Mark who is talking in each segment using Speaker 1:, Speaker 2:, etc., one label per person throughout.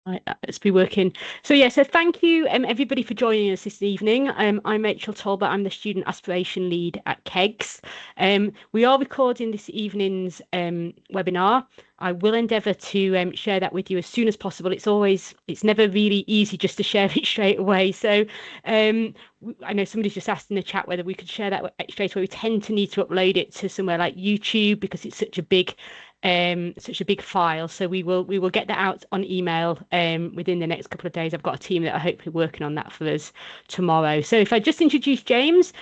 Speaker 1: Right, it's be working. So yeah, so thank you everybody for joining us this evening. I'm Rachel Tolbert. I'm the Student Aspiration Lead at KEGS. We are recording this evening's webinar. I will endeavour to share that with you as soon as possible. It's never really easy just to share it straight away. So I know somebody's just asked in the chat whether we could share that straight away. We tend to need to upload it to somewhere like YouTube because it's such a big file. So we will get that out on email within the next couple of days. I've got a team that are hopefully working on that for us tomorrow. So if I just introduce James,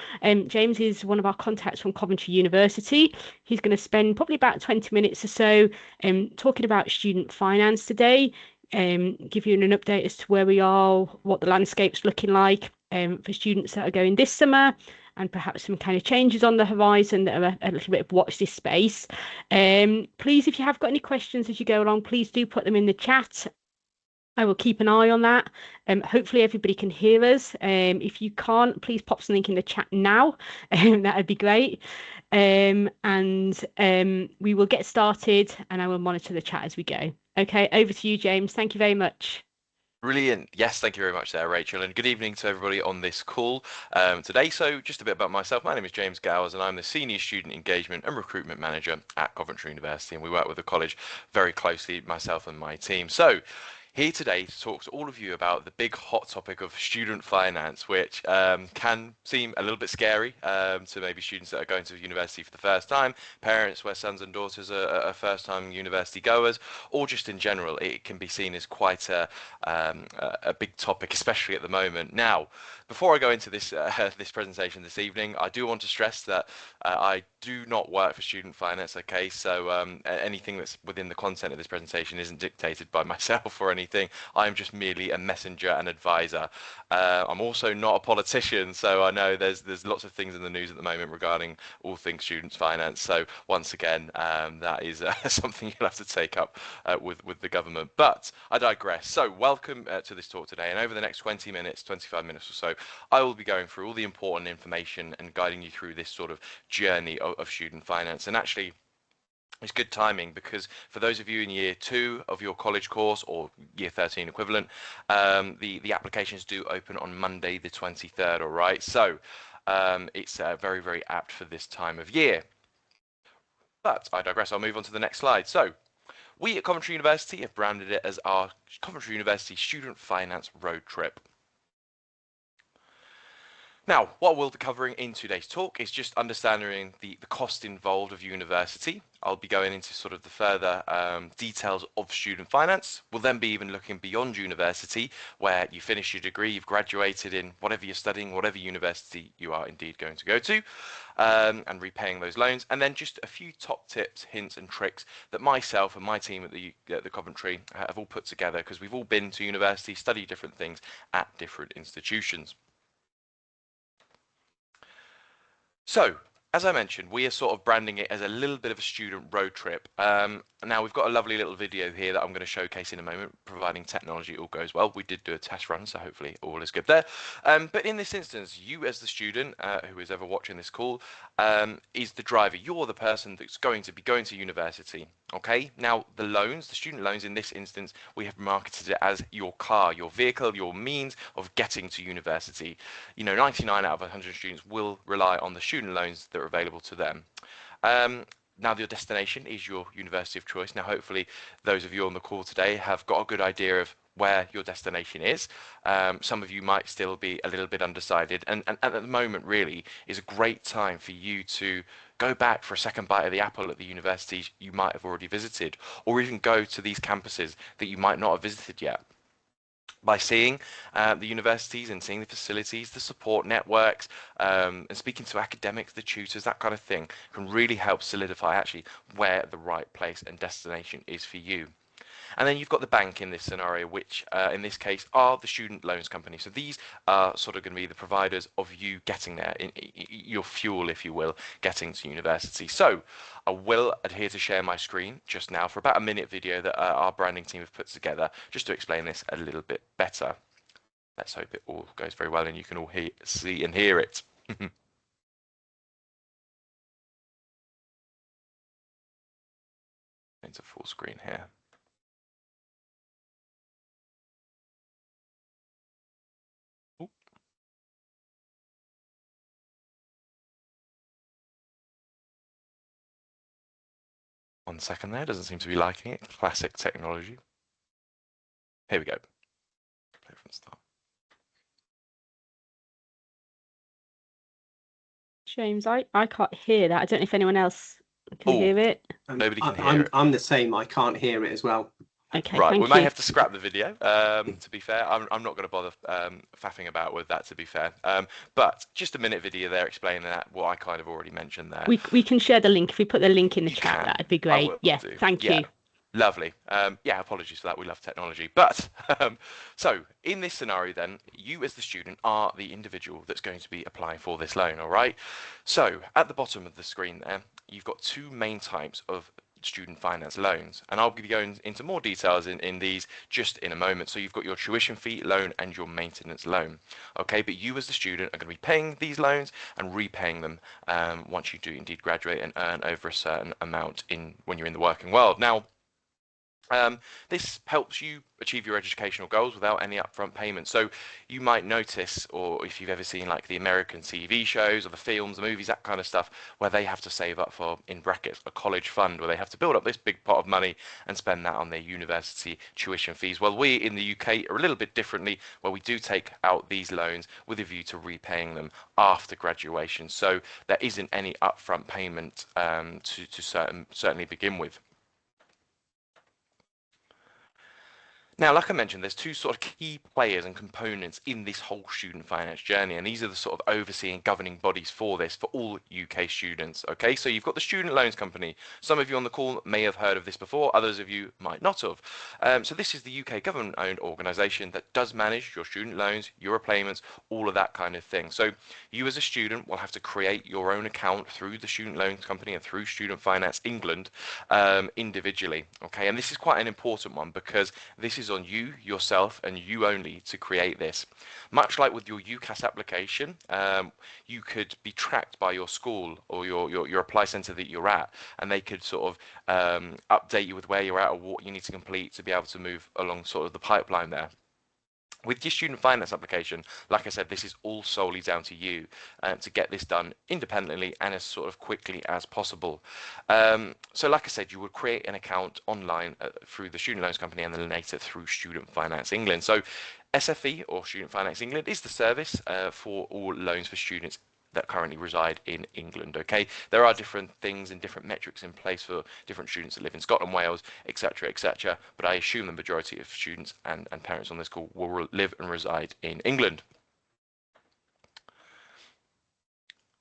Speaker 1: James is one of our contacts from Coventry University. He's going to spend probably about 20 minutes or so talking about student finance today. Give you an update as to where we are, what the landscape's looking like for students that are going this summer, and perhaps some kind of changes on the horizon that are a little bit of watch this space. Please, if you have got any questions as you go along, please do put them in the chat. I will keep an eye on that. Hopefully everybody can hear us. If you can't, please pop something in the chat now. That would be great. And we will get started and I will monitor the chat as we go. Okay, over to you, James. Thank you very much.
Speaker 2: Brilliant. Yes, thank you very much there, Rachel, and good evening to everybody on this call today. So just a bit about myself. My name is James Gowers, and I'm the Senior Student Engagement and Recruitment Manager at Coventry University, and we work with the college very closely, myself and my team. So here today to talk to all of you about the big hot topic of student finance, which can seem a little bit scary to maybe students that are going to university for the first time, parents where sons and daughters are first-time university goers, or just in general, it can be seen as quite a big topic, especially at the moment. Now, before I go into this this presentation this evening, I do want to stress that I do not work for student finance. Okay, so anything that's within the content of this presentation isn't dictated by myself or anything. I'm just merely a messenger and advisor. I'm also not a politician, so I know there's lots of things in the news at the moment regarding all things students finance. So once again, that is something you'll have to take up with the government. But I digress. So welcome to this talk today, and over the next 20 minutes, 25 minutes or so, I will be going through all the important information and guiding you through this sort of journey of student finance. And actually, it's good timing because for those of you in year 2 of your college course or year 13 equivalent, the applications do open on Monday the 23rd. All right, so it's very, very apt for this time of year. But I digress. I'll move on to the next slide. So we at Coventry University have branded it as our Coventry University Student Finance Road Trip. Now, what we'll be covering in today's talk is just understanding the cost involved of university. I'll be going into sort of the further details of student finance. We'll then be even looking beyond university, where you finish your degree, you've graduated in whatever you're studying, whatever university you are indeed going to go to, and repaying those loans. And then just a few top tips, hints and tricks that myself and my team at the Coventry have all put together, because we've all been to university, studied different things at different institutions. So, as I mentioned, we are sort of branding it as a little bit of a student road trip. Now, we've got a lovely little video here that I'm going to showcase in a moment, providing technology all goes well. We did do a test run, so hopefully all is good there. But in this instance, you as the student who is ever watching this call is the driver. You're the person that's going to be going to university. Okay, now the loans, the student loans in this instance, we have marketed it as your car, your vehicle, your means of getting to university. You know, 99 out of 100 students will rely on the student loans that are available to them. Now, your destination is your university of choice. Now, hopefully, those of you on the call today have got a good idea of where your destination is. Some of you might still be a little bit undecided, and at the moment, really, is a great time for you to go back for a second bite of the apple at the universities you might have already visited, or even go to these campuses that you might not have visited yet. By seeing the universities and seeing the facilities, the support networks, and speaking to academics, the tutors, that kind of thing, can really help solidify actually where the right place and destination is for you. And then you've got the bank in this scenario, which in this case are the student loans company. So these are sort of going to be the providers of you getting there, your fuel, if you will, getting to university. So I will adhere to share my screen just now for about a minute video that our branding team have put together just to explain this a little bit better. Let's hope it all goes very well and you can all see and hear it. Into full screen here. 1 second there, doesn't seem to be liking it. Classic technology. Here we go. Play from the start.
Speaker 1: James, I can't hear that. I don't know if anyone else can hear it.
Speaker 2: Nobody can hear it.
Speaker 3: I'm the same. I can't hear it as well.
Speaker 1: Okay,
Speaker 2: right,
Speaker 1: thank
Speaker 2: we
Speaker 1: you.
Speaker 2: may have to scrap the video. To be fair, I'm not going to bother faffing about with that. To be fair, but just a minute video there explaining that what I kind of already mentioned there.
Speaker 1: We can share the link if we put the link in the chat. That'd be great. Yeah, thank you.
Speaker 2: Lovely. Yeah, apologies for that. We love technology. But so in this scenario, then you as the student are the individual that's going to be applying for this loan. All right. So at the bottom of the screen there, you've got two main types of student finance loans, and I'll be going into more details in these just in a moment. So you've got your tuition fee loan and your maintenance loan. Okay, but you as the student are going to be paying these loans and repaying them once you do indeed graduate and earn over a certain amount when you're in the working world. Now, this helps you achieve your educational goals without any upfront payment. So you might notice, or if you've ever seen like the American TV shows or the films, the movies, that kind of stuff, where they have to save up for, in brackets, a college fund, where they have to build up this big pot of money and spend that on their university tuition fees. Well, we in the UK are a little bit differently, where we do take out these loans with a view to repaying them after graduation. So there isn't any upfront payment to certainly begin with. Now, like I mentioned, there's two sort of key players and components in this whole student finance journey, and these are the sort of overseeing governing bodies for this for all UK students. Okay, so you've got the Student Loans Company. Some of you on the call may have heard of this before, others of you might not have. So this is the UK government-owned organisation that does manage your student loans, your repayments, all of that kind of thing. So you as a student will have to create your own account through the Student Loans Company and through Student Finance England individually. Okay, and this is quite an important one because this is on you, yourself, and you only to create this. Much like with your UCAS application, you could be tracked by your school or your apply centre that you're at, and they could sort of update you with where you're at or what you need to complete to be able to move along sort of the pipeline there. With your student finance application, like I said, this is all solely down to you to get this done independently and as sort of quickly as possible. So like I said, you would create an account online through the Student Loans Company and then later through Student Finance England. So SFE, or Student Finance England, is the service for all loans for students that currently reside in England. Okay, there are different things and different metrics in place for different students that live in Scotland, Wales, etc., etc., but I assume the majority of students and parents on this call will live and reside in England.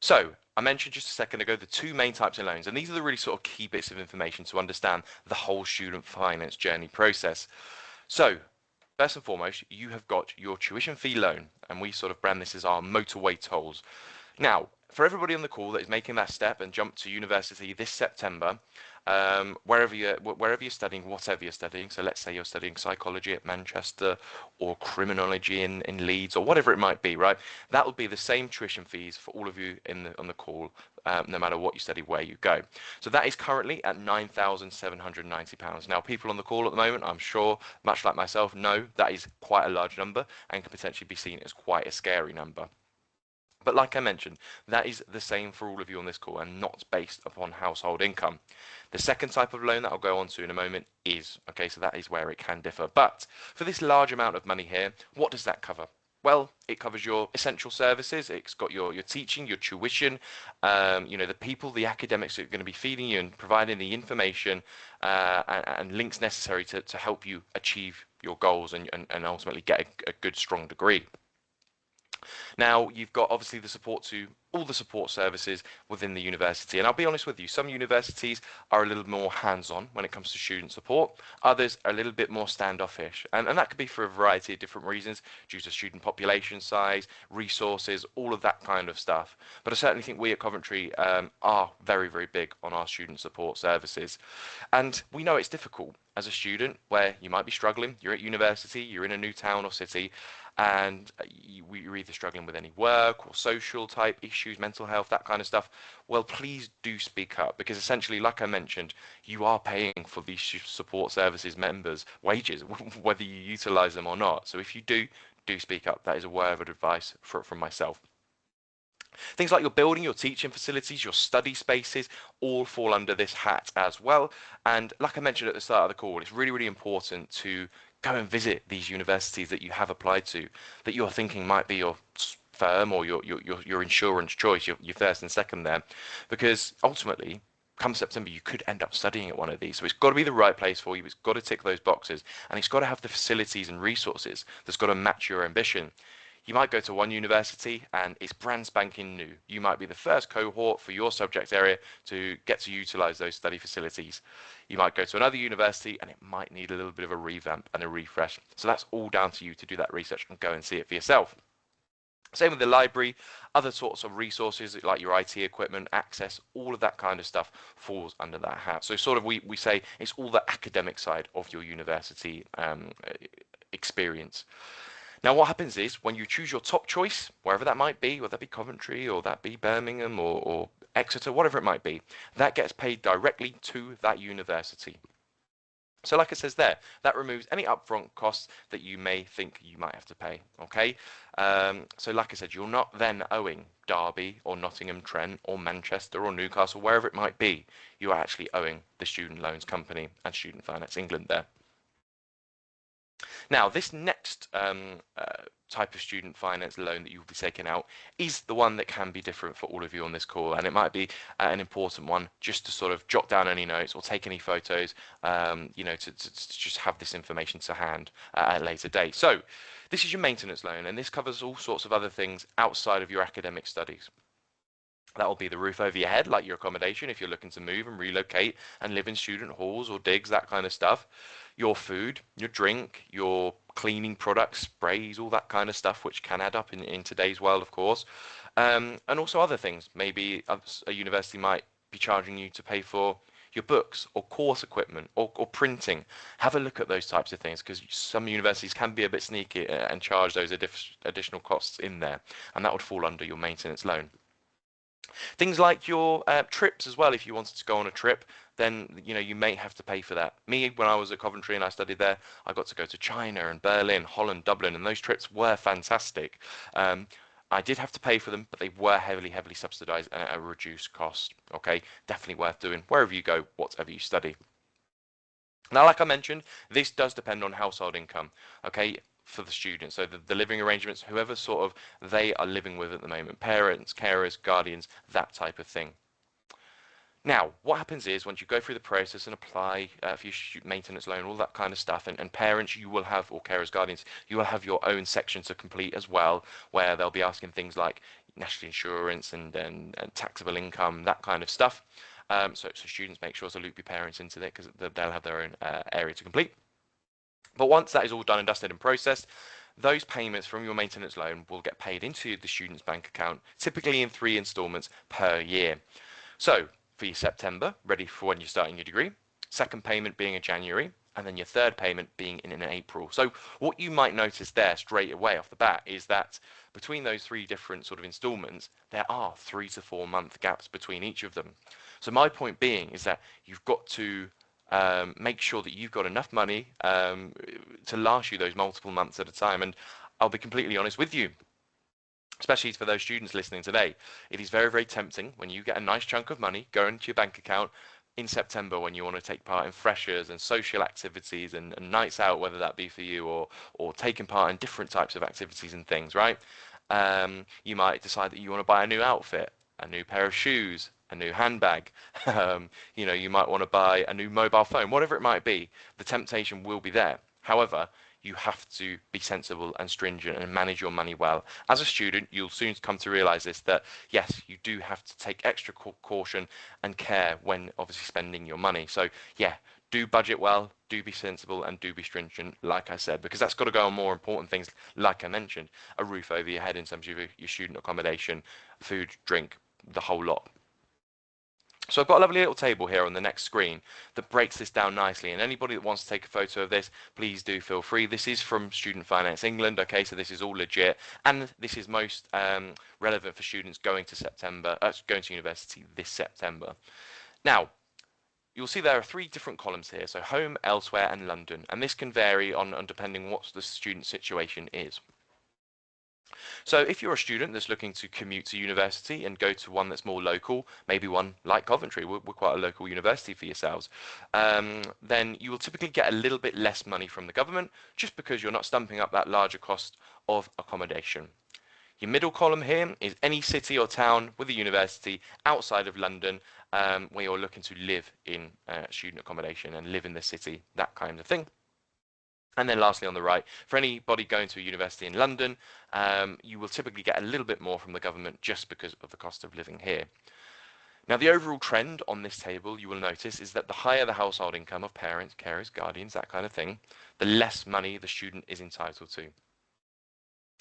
Speaker 2: So I mentioned just a second ago the two main types of loans, and these are the really sort of key bits of information to understand the whole student finance journey process. So first and foremost, you have got your tuition fee loan, and we sort of brand this as our motorway tolls. Now, for everybody on the call that is making that step and jump to university this September, wherever you're studying, whatever you're studying, so let's say you're studying psychology at Manchester or criminology in Leeds or whatever it might be, right? That will be the same tuition fees for all of you on the call, no matter what you study, where you go. So that is currently at £9,790. Now, people on the call at the moment, I'm sure, much like myself, know that is quite a large number and can potentially be seen as quite a scary number. But like I mentioned, that is the same for all of you on this call and not based upon household income. The second type of loan that I'll go on to in a moment is, okay, so that is where it can differ. But for this large amount of money here, what does that cover? Well, it covers your essential services. It's got your teaching, your tuition, the people, the academics that are going to be feeding you and providing the information and links necessary to help you achieve your goals and ultimately get a good, strong degree. Now, you've got obviously the support to all the support services within the university. And I'll be honest with you, some universities are a little more hands-on when it comes to student support. Others are a little bit more standoffish. And that could be for a variety of different reasons, due to student population size, resources, all of that kind of stuff. But I certainly think we at Coventry are very, very big on our student support services. And we know it's difficult as a student where you might be struggling, you're at university, you're in a new town or city, and you're either struggling with any work or social type issues, mental health, that kind of stuff. Well, please do speak up, because essentially, like I mentioned, you are paying for these support services members' wages, whether you utilize them or not. So if you do speak up. That is a word of advice from myself. Things like your building, your teaching facilities, your study spaces, all fall under this hat as well. And like I mentioned at the start of the call, it's really, really important to go and visit these universities that you have applied to, that you're thinking might be your firm or your insurance choice, your first and second there, because ultimately, come September, you could end up studying at one of these. So it's got to be the right place for you. It's got to tick those boxes, and it's got to have the facilities and resources that's got to match your ambition. You might go to one university and it's brand spanking new. You might be the first cohort for your subject area to get to utilize those study facilities. You might go to another university and it might need a little bit of a revamp and a refresh. So that's all down to you to do that research and go and see it for yourself. Same with the library, other sorts of resources like your IT equipment, access, all of that kind of stuff falls under that hat. So sort of we say it's all the academic side of your university experience. Now, what happens is when you choose your top choice, wherever that might be, whether that be Coventry or that be Birmingham or Exeter, whatever it might be, that gets paid directly to that university. So like it says there, that removes any upfront costs that you may think you might have to pay, okay? So like I said, you're not then owing Derby or Nottingham Trent or Manchester or Newcastle, wherever it might be. You are actually owing the Student Loans Company and Student Finance England there. Now, this next type of student finance loan that you'll be taking out is the one that can be different for all of you on this call, and it might be an important one just to sort of jot down any notes or take any photos, you know, to just have this information to hand at a later date. So this is your maintenance loan, and this covers all sorts of other things outside of your academic studies. That will be the roof over your head, like your accommodation, if you're looking to move and relocate and live in student halls or digs, that kind of stuff. Your food, your drink, your cleaning products, sprays, all that kind of stuff, which can add up in today's world, of course. And also other things. Maybe a university might be charging you to pay for your books or course equipment or printing. Have a look at those types of things, because some universities can be a bit sneaky and charge those additional costs in there, and that would fall under your maintenance loan. Things like your trips as well. If you wanted to go on a trip, then you know you may have to pay for that. Me, when I was at Coventry and I studied there, I got to go to China and Berlin, Holland, Dublin, and those trips were fantastic. I did have to pay for them, but they were heavily subsidised at a reduced cost. Okay, definitely worth doing wherever you go, whatever you study. Now, like I mentioned, this does depend on household income. Okay, for the students. So the living arrangements, whoever sort of they are living with at the moment, parents, carers, guardians, that type of thing. Now, what happens is once you go through the process and apply for your maintenance loan, all that kind of stuff, and parents, you will have, or carers, guardians, you will have your own section to complete as well, where they'll be asking things like national insurance and taxable income, that kind of stuff. So students make sure to loop your parents into it, because they'll have their own area to complete. But once that is all done and dusted and processed, those payments from your maintenance loan will get paid into the student's bank account, typically in 3 installments per year. So for your September, ready for when you're starting your degree, second payment being in January, and then your third payment being in April. So what you might notice there straight away off the bat is that between those 3 different sort of installments, there are 3 to 4 month gaps between each of them. So my point being is that you've got to make sure that you've got enough money to last you those multiple months at a time. And I'll be completely honest with you, especially for those students listening today, it is very, very tempting when you get a nice chunk of money going into your bank account in September, when you want to take part in freshers and social activities and nights out, whether that be for you or taking part in different types of activities and things, right? You might decide that you want to buy a new outfit, a new pair of shoes, a new handbag. You know, you might want to buy a new mobile phone, whatever it might be. The temptation will be there. However, you have to be sensible and stringent and manage your money well. As a student, you'll soon come to realize this, that yes, you do have to take extra caution and care when obviously spending your money. So yeah, do budget well, do be sensible, and do be stringent, like I said, because that's got to go on more important things, like I mentioned, a roof over your head in terms of your student accommodation, food, drink, the whole lot. So I've got a lovely little table here on the next screen that breaks this down nicely, and anybody that wants to take a photo of this, please do feel free. This is from Student Finance England, okay, so this is all legit, and this is most relevant for students going to university this September. Now, you'll see there are 3 different columns here, so home, elsewhere, and London, and this can vary on depending what the student situation is. So if you're a student that's looking to commute to university and go to one that's more local, maybe one like Coventry, we're quite a local university for yourselves, then you will typically get a little bit less money from the government just because you're not stumping up that larger cost of accommodation. Your middle column here is any city or town with a university outside of London, where you're looking to live in student accommodation and live in the city, that kind of thing. And then lastly on the right, for anybody going to a university in London, you will typically get a little bit more from the government just because of the cost of living here. Now, the overall trend on this table, you will notice, is that the higher the household income of parents, carers, guardians, that kind of thing, the less money the student is entitled to.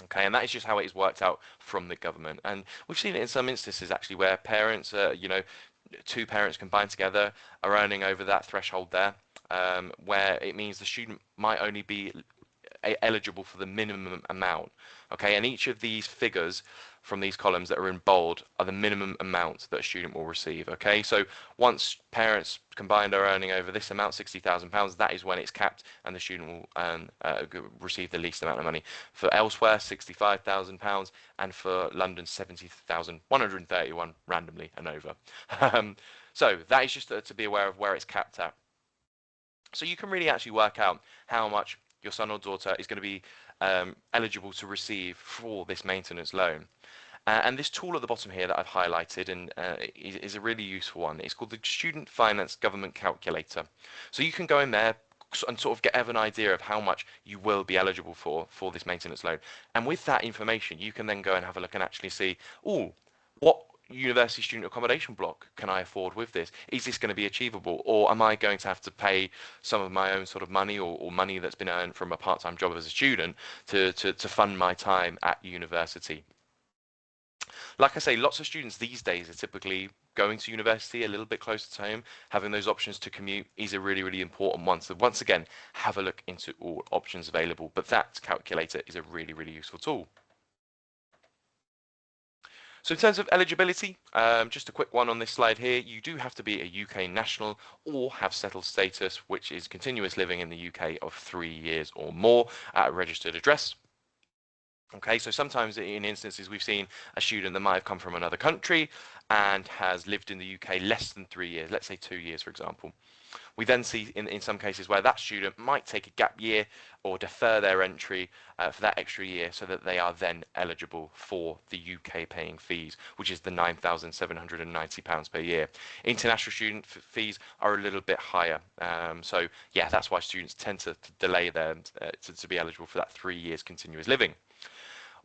Speaker 2: Okay, and that is just how it is worked out from the government. And we've seen it in some instances actually where parents, two parents combined together are earning over that threshold there, where it means the student might only be eligible for the minimum amount. Okay, and each of these figures from these columns that are in bold are the minimum amount that a student will receive. Okay, so once parents combined are earning over this amount, £60,000, that is when it's capped and the student will receive the least amount of money. For elsewhere, £65,000, and for London, 70,131 randomly and over. So that is just to be aware of where it's capped at. So you can really actually work out how much your son or daughter is going to be eligible to receive for this maintenance loan. And this tool at the bottom here that I've highlighted and is a really useful one. It's called the Student Finance Government Calculator. So you can go in there and sort of have an idea of how much you will be eligible for this maintenance loan. And with that information, you can then go and have a look and actually see, oh, what university student accommodation block can I afford with this? Is this going to be achievable, or am I going to have to pay some of my own sort of money or money that's been earned from a part-time job as a student to fund my time at university? Like I say, lots of students these days are typically going to university a little bit closer to home. Having those options to commute is a really, really important one. So once again, have a look into all options available. But that calculator is a really, really useful tool. So in terms of eligibility, just a quick one on this slide here, you do have to be a UK national or have settled status, which is continuous living in the UK of 3 years or more at a registered address. Okay, so sometimes in instances we've seen a student that might have come from another country and has lived in the UK less than 3 years, let's say 2 years, for example. We then see in some cases where that student might take a gap year or defer their entry for that extra year so that they are then eligible for the UK paying fees, which is the £9,790 per year. International student fees are a little bit higher. So yeah, that's why students tend to delay them to be eligible for that 3 years continuous living.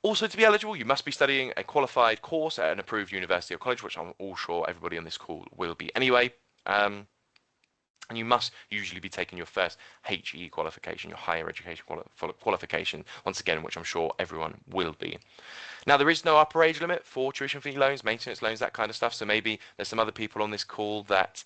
Speaker 2: Also, to be eligible, you must be studying a qualified course at an approved university or college, which I'm all sure everybody on this call will be anyway. And you must usually be taking your first HE qualification, your higher education qualification, once again, which I'm sure everyone will be. Now, there is no upper age limit for tuition fee loans, maintenance loans, that kind of stuff. So maybe there's some other people on this call that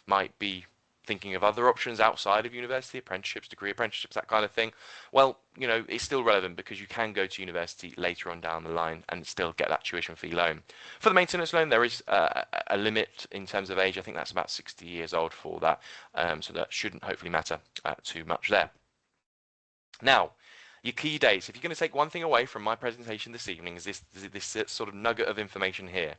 Speaker 2: might be thinking of other options outside of university, apprenticeships, degree apprenticeships, that kind of thing. Well, you know, it's still relevant because you can go to university later on down the line and still get that tuition fee loan. For the maintenance loan, there is a limit in terms of age. I think that's about 60 years old for that. So that shouldn't hopefully matter too much there. Now, your key dates. If you're going to take one thing away from my presentation this evening, is this sort of nugget of information here,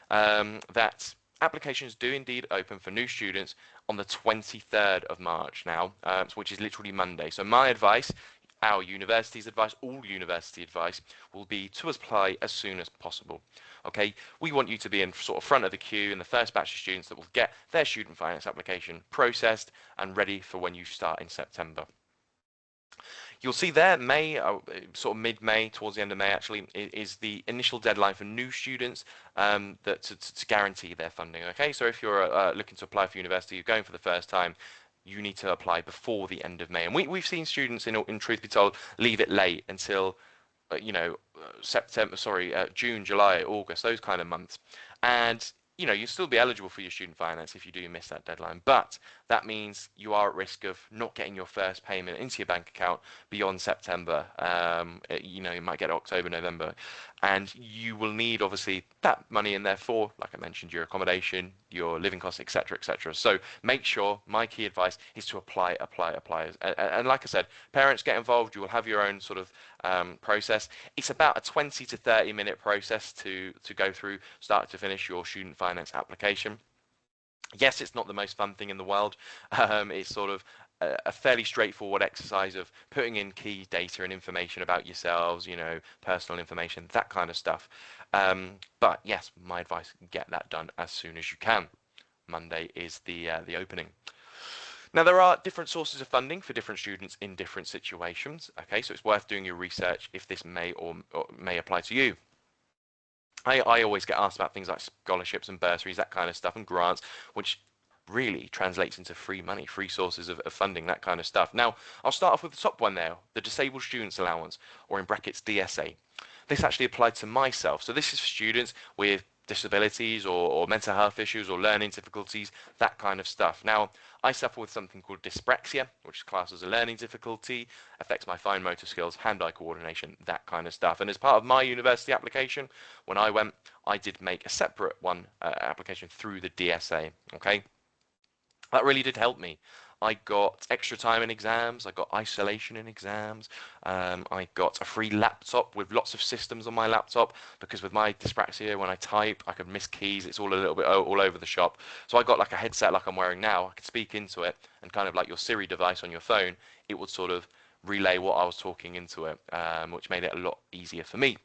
Speaker 2: that applications do indeed open for new students on the 23rd of March now, which is literally Monday. So my advice, our university's advice, all university advice, will be to apply as soon as possible. Okay, we want you to be in sort of front of the queue in the first batch of students that will get their student finance application processed and ready for when you start in September. You'll see there, May, sort of mid-May, towards the end of May actually, is the initial deadline for new students to guarantee their funding. Okay, so if you're looking to apply for university, you're going for the first time, you need to apply before the end of May. And we've seen students, in truth be told, leave it late until June, July, August, those kind of months. And you'll still be eligible for your student finance if you do miss that deadline, but that means you are at risk of not getting your first payment into your bank account beyond September. You might get October, November, and you will need obviously that money in there for, like I mentioned, your accommodation, your living costs, etc., etc. So make sure, my key advice is to apply. And like I said, parents get involved. You will have your own sort of process. It's about a 20 to 30-minute process to go through start to finish your student finance application. Yes, it's not the most fun thing in the world. It's sort of a fairly straightforward exercise of putting in key data and information about yourselves, personal information, that kind of stuff. But yes, my advice, get that done as soon as you can. Monday is the opening. Now, there are different sources of funding for different students in different situations. Okay, so it's worth doing your research if this may or may apply to you. I always get asked about things like scholarships and bursaries, that kind of stuff, and grants, which really translates into free money, free sources of funding, that kind of stuff. Now, I'll start off with the top one there, the Disabled Students Allowance, or in brackets DSA. This actually applied to myself. So this is for students with disabilities or mental health issues or learning difficulties, that kind of stuff. Now, I suffer with something called dyspraxia, which is classed as a learning difficulty, affects my fine motor skills, hand-eye coordination, that kind of stuff. And as part of my university application, when I went, I did make a separate one application through the DSA, okay? That really did help me. I got extra time in exams, I got isolation in exams, I got a free laptop with lots of systems on my laptop, because with my dyspraxia, when I type, I could miss keys, it's all a little bit all over the shop. So I got like a headset like I'm wearing now, I could speak into it, and kind of like your Siri device on your phone, it would sort of relay what I was talking into it, which made it a lot easier for me.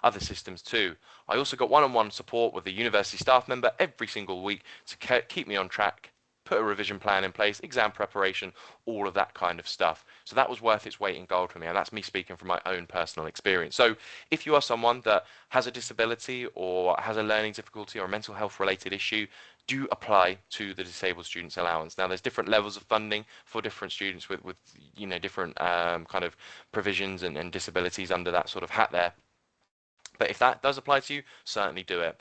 Speaker 2: Other systems too. I also got one-on-one support with a university staff member every single week to keep me on track, put a revision plan in place, exam preparation, all of that kind of stuff. So that was worth its weight in gold for me, and that's me speaking from my own personal experience. So if you are someone that has a disability or has a learning difficulty or a mental health related issue, do apply to the Disabled Students Allowance. Now, there's different levels of funding for different students with different kind of provisions and disabilities under that sort of hat there. But if that does apply to you, certainly do it,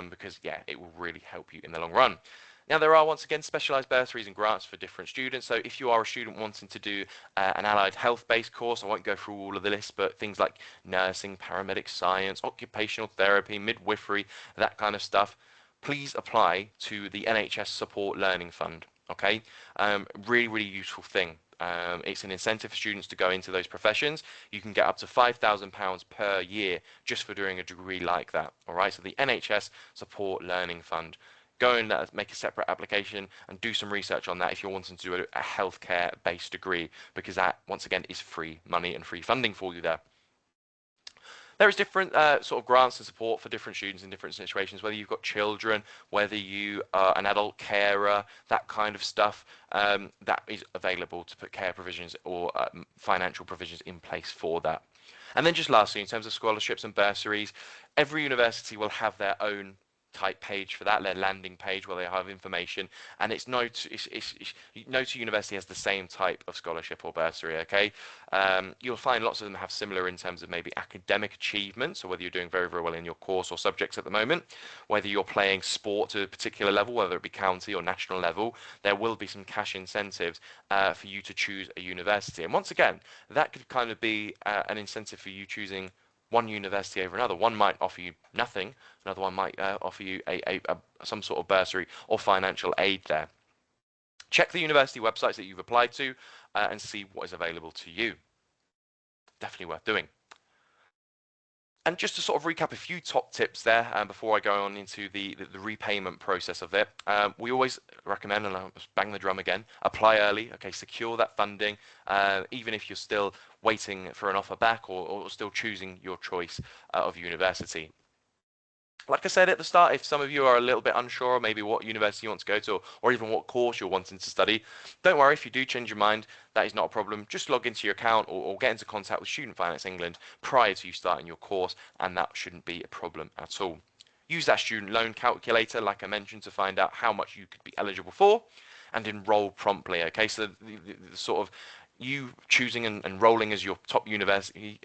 Speaker 2: because yeah, it will really help you in the long run. Now, there are, once again, specialised bursaries and grants for different students. So if you are a student wanting to do an allied health-based course, I won't go through all of the list, but things like nursing, paramedic science, occupational therapy, midwifery, that kind of stuff, please apply to the NHS Support Learning Fund. Okay, really, really useful thing. It's an incentive for students to go into those professions. You can get up to £5,000 per year just for doing a degree like that. All right, so the NHS Support Learning Fund. Go and make a separate application and do some research on that if you're wanting to do a healthcare-based degree, because that, once again, is free money and free funding for you there. There is different sort of grants and support for different students in different situations, whether you've got children, whether you are an adult carer, that kind of stuff, that is available to put care provisions or financial provisions in place for that. And then just lastly, in terms of scholarships and bursaries, every university will have their own type page for that, their landing page where they have information, and it's no two university has the same type of scholarship or bursary. Okay, you'll find lots of them have similar in terms of maybe academic achievements, or whether you're doing very, very well in your course or subjects at the moment, whether you're playing sport to a particular level, whether it be county or national level, there will be some cash incentives for you to choose a university. And once again, that could kind of be an incentive for you choosing one university over another. One might offer you nothing, another one might offer you some sort of bursary or financial aid there. Check the university websites that you've applied to and see what is available to you. Definitely worth doing. And just to sort of recap a few top tips there before I go on into the repayment process of it, we always recommend, and I'll bang the drum again, apply early, okay, secure that funding, even if you're still waiting for an offer back or still choosing your choice of university. Like I said at the start, if some of you are a little bit unsure, maybe what university you want to go to, or even what course you're wanting to study, don't worry if you do change your mind, that is not a problem. Just log into your account or get into contact with Student Finance England prior to you starting your course, and that shouldn't be a problem at all. Use that student loan calculator, like I mentioned, to find out how much you could be eligible for, and enroll promptly. Okay, so the sort of you choosing and enrolling as your top university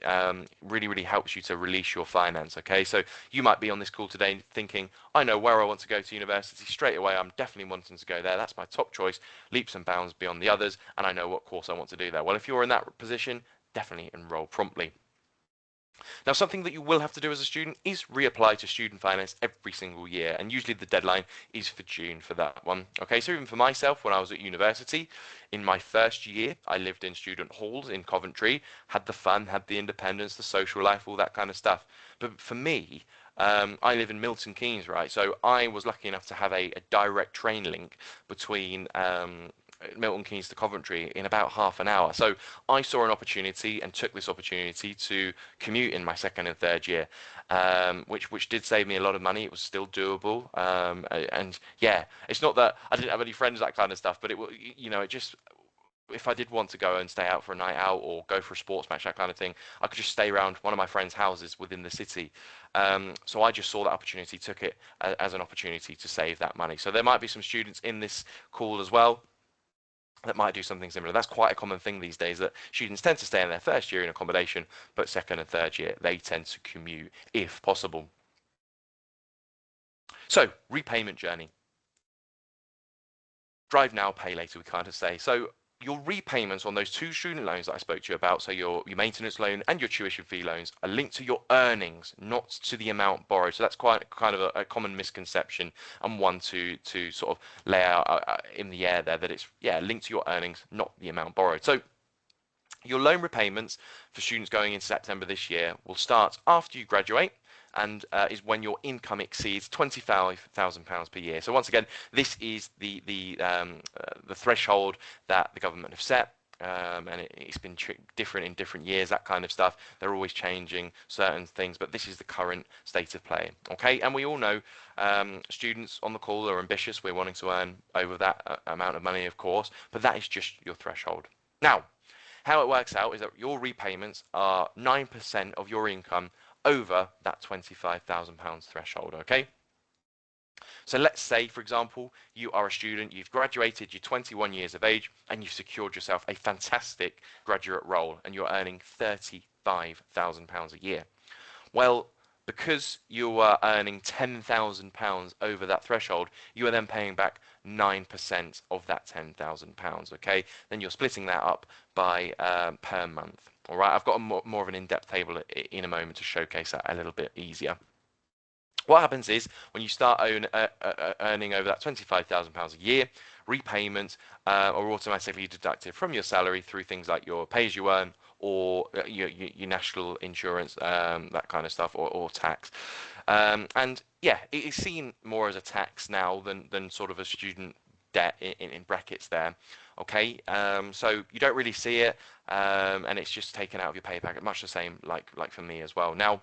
Speaker 2: really helps you to release your finance. Okay, so you might be on this call today thinking, I know where I want to go to university straight away. I'm definitely wanting to go there. That's my top choice, leaps and bounds beyond the others, and I know what course I want to do there. Well, if you're in that position, definitely enroll promptly. Now, something that you will have to do as a student is reapply to student finance every single year, and usually the deadline is for June for that one. Okay, so even for myself, when I was at university, in my first year, I lived in student halls in Coventry, had the fun, had the independence, the social life, all that kind of stuff. But for me, I live in Milton Keynes, right? So I was lucky enough to have a direct train link between Milton Keynes to Coventry in about half an hour. So I saw an opportunity and took this opportunity to commute in my second and third year, which did save me a lot of money. It was still doable, and yeah, it's not that I didn't have any friends, that kind of stuff, but it just, if I did want to go and stay out for a night out or go for a sports match, that kind of thing, I could just stay around one of my friends' houses within the city. So I just saw that opportunity, took it as an opportunity to save that money. So there might be some students in this call as well that might do something similar. That's quite a common thing these days, that students tend to stay in their first year in accommodation, but second and third year, they tend to commute if possible. So, repayment journey. Drive now, pay later, we kind of say. So your repayments on those two student loans that I spoke to you about, so your maintenance loan and your tuition fee loans, are linked to your earnings, not to the amount borrowed. So that's quite kind of a common misconception, and one to sort of lay out in the air there, that it's linked to your earnings, not the amount borrowed. So your loan repayments for students going into September this year will start after you graduate, and is when your income exceeds £25,000 per year. So once again, this is the threshold that the government have set. And it's been different in different years, that kind of stuff. They're always changing certain things, but this is the current state of play. Okay, and we all know students on the call are ambitious. We're wanting to earn over that amount of money, of course, but that is just your threshold. Now, how it works out is that your repayments are 9% of your income over that £25,000 threshold, okay? So let's say, for example, you are a student, you've graduated, you're 21 years of age, and you've secured yourself a fantastic graduate role, and you're earning £35,000 a year. Well, because you are earning £10,000 over that threshold, you are then paying back 9% of that £10,000, okay? Then you're splitting that up by per month. All right, I've got more of an in-depth table in a moment to showcase that a little bit easier. What happens is, when you start earning over that £25,000 a year, repayments are automatically deducted from your salary through things like your pay-as-you-earn or your national insurance, that kind of stuff, or tax. And yeah, it is seen more as a tax now than sort of a student debt in brackets there. Okay, so you don't really see it, and it's just taken out of your pay packet, much the same like for me as well. Now,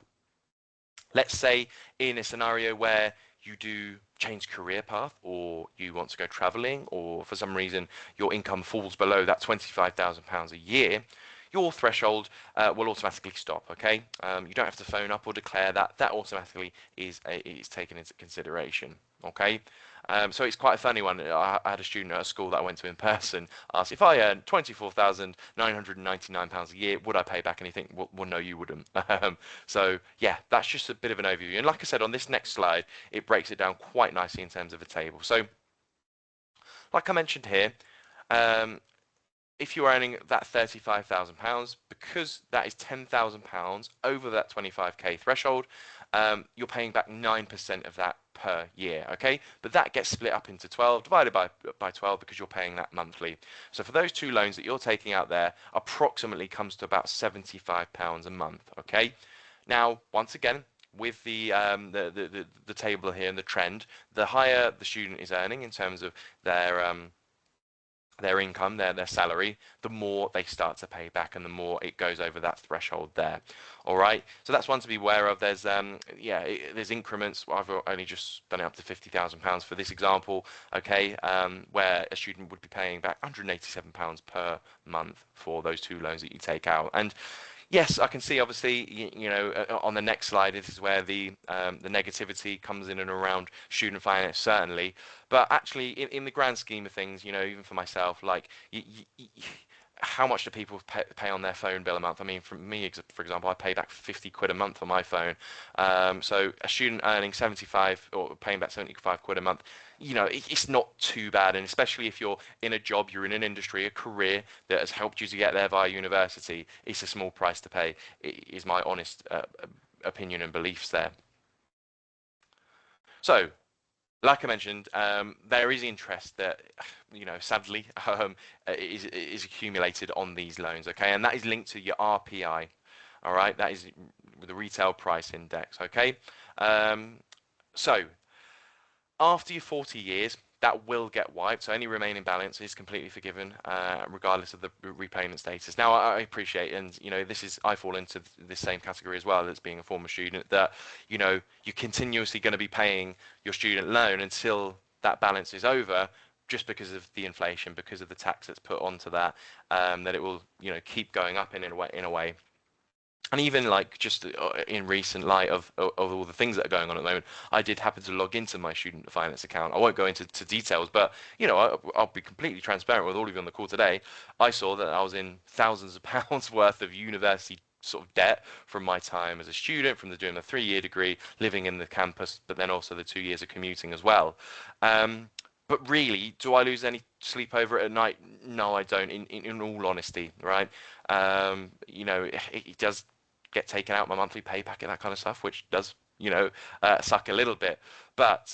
Speaker 2: let's say in a scenario where you do change career path, or you want to go traveling, or for some reason your income falls below that £25,000 a year, your threshold will automatically stop. Okay, you don't have to phone up or declare that. That automatically is taken into consideration. Okay, so it's quite a funny one. I had a student at a school that I went to in person ask, if I earned £24,999 a year, would I pay back anything? Well, no, you wouldn't. So yeah, that's just a bit of an overview. And like I said, on this next slide, it breaks it down quite nicely in terms of a table. So like I mentioned here, if you're earning that £35,000, because that is £10,000 over that 25k threshold, you're paying back 9% of that per year, okay? But that gets split up into 12, divided by 12, because you're paying that monthly. So for those two loans that you're taking out there, approximately comes to about £75 a month, okay? Now, once again, with the table here and the trend, the higher the student is earning in terms of their income, their salary, the more they start to pay back, and the more it goes over that threshold there. All right, so that's one to be aware of. There's there's increments. I've only just done it up to £50,000 for this example, okay, where a student would be paying back £187 per month for those two loans that you take out. And yes, I can see, obviously, on the next slide, this is where the negativity comes in and around student finance, certainly. But actually, in the grand scheme of things, even for myself, like how much do people pay on their phone bill a month? I mean, for me, for example, I pay back 50 quid a month on my phone. So a student earning 75 or paying back 75 quid a month, it's not too bad. And especially if you're in a job, you're in an industry, a career that has helped you to get there via university, it's a small price to pay, is my honest opinion and beliefs there. So, like I mentioned, there is interest that, sadly, is accumulated on these loans, okay? And that is linked to your RPI, all right? That is the retail price index, okay? So, after your 40 years, that will get wiped. So any remaining balance is completely forgiven, regardless of the repayment status. Now, I appreciate, and I fall into the same category as well as being a former student, that you're continuously going to be paying your student loan until that balance is over, just because of the inflation, because of the tax that's put onto that, that it will keep going up in a way. And even like just in recent light of all the things that are going on at the moment, I did happen to log into my student finance account. I won't go into details, but I'll be completely transparent with all of you on the call today. I saw that I was in thousands of pounds worth of university sort of debt from my time as a student, from doing the 3-year degree, living in the campus, but then also the 2 years of commuting as well. But really, do I lose any sleep over it at night? No, I don't. In all honesty, right? It does get taken out my monthly pay packet, that kind of stuff, which does suck a little bit, but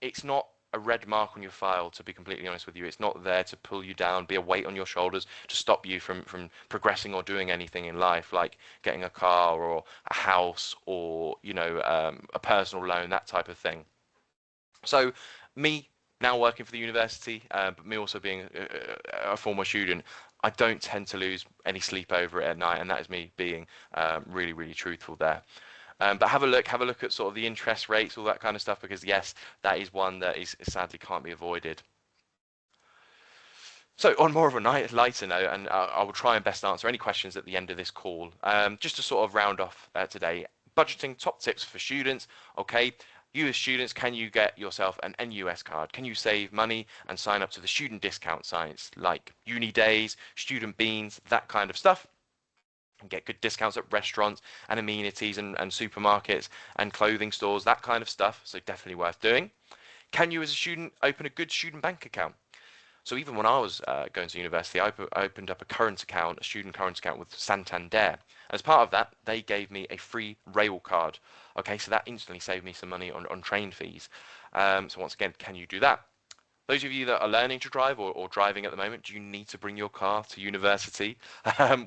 Speaker 2: it's not a red mark on your file, to be completely honest with you. It's not there to pull you down, be a weight on your shoulders to stop you from progressing or doing anything in life, like getting a car or a house or a personal loan, that type of thing. So me now working for the university, but me also being a former student, I don't tend to lose any sleep over it at night, and that is me being really, really truthful there. But have a look at sort of the interest rates, all that kind of stuff, because yes, that is one that is sadly can't be avoided. So on more of a lighter note, and I will try and best answer any questions at the end of this call, just to sort of round off today, budgeting top tips for students. Okay, you as students, can you get yourself an NUS card? Can you save money and sign up to the student discount sites like Uni Days, Student Beans, that kind of stuff? And get good discounts at restaurants and amenities and supermarkets and clothing stores, that kind of stuff. So definitely worth doing. Can you as a student open a good student bank account? So even when I was going to university, I opened up a student current account with Santander. As part of that, they gave me a free rail card. Okay, so that instantly saved me some money on train fees. So once again, can you do that? Those of you that are learning to drive or driving at the moment, do you need to bring your car to university?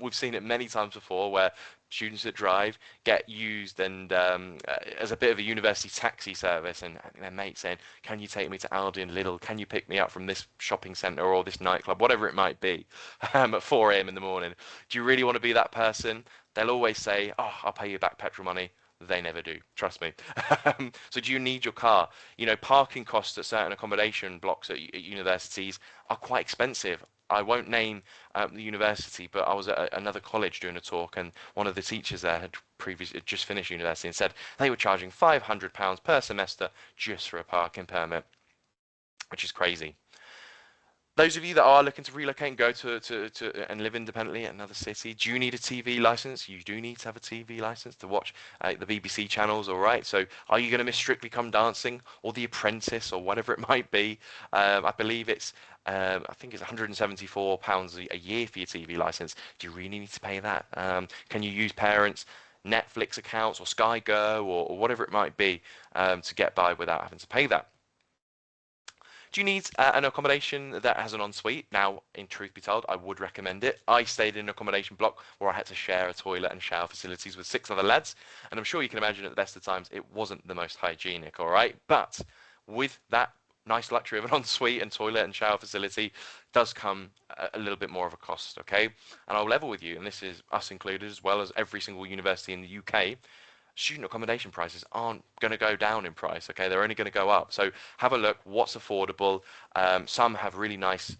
Speaker 2: We've seen it many times before where students that drive get used and as a bit of a university taxi service, and their mates saying, can you take me to Aldi and Lidl? Can you pick me up from this shopping centre or this nightclub, whatever it might be, at 4 a.m. in the morning? Do you really want to be that person? They'll always say, oh, I'll pay you back petrol money. They never do, trust me. So do you need your car? Parking costs at certain accommodation blocks at universities are quite expensive. I won't name the university, but I was at another college doing a talk, and one of the teachers there had just finished university and said they were charging £500 per semester just for a parking permit, which is crazy. Those of you that are looking to relocate and go to and live independently in another city, do you need a TV license? You do need to have a TV license to watch the BBC channels, all right? So are you going to miss Strictly Come Dancing or The Apprentice or whatever it might be? I believe I think it's £174 a year for your TV license. Do you really need to pay that? Can you use parents' Netflix accounts or Sky Go or whatever it might be to get by without having to pay that? Do you need an accommodation that has an ensuite? Now, in truth be told, I would recommend it. I stayed in an accommodation block where I had to share a toilet and shower facilities with 6 other lads, and I'm sure you can imagine at the best of times it wasn't the most hygienic, all right? But with that nice luxury of an ensuite and toilet and shower facility does come a little bit more of a cost, okay? And I'll level with you, and this is us included as well as every single university in the UK, student accommodation prices aren't going to go down in price, okay? They're only going to go up. So have a look what's affordable. Some have really nice,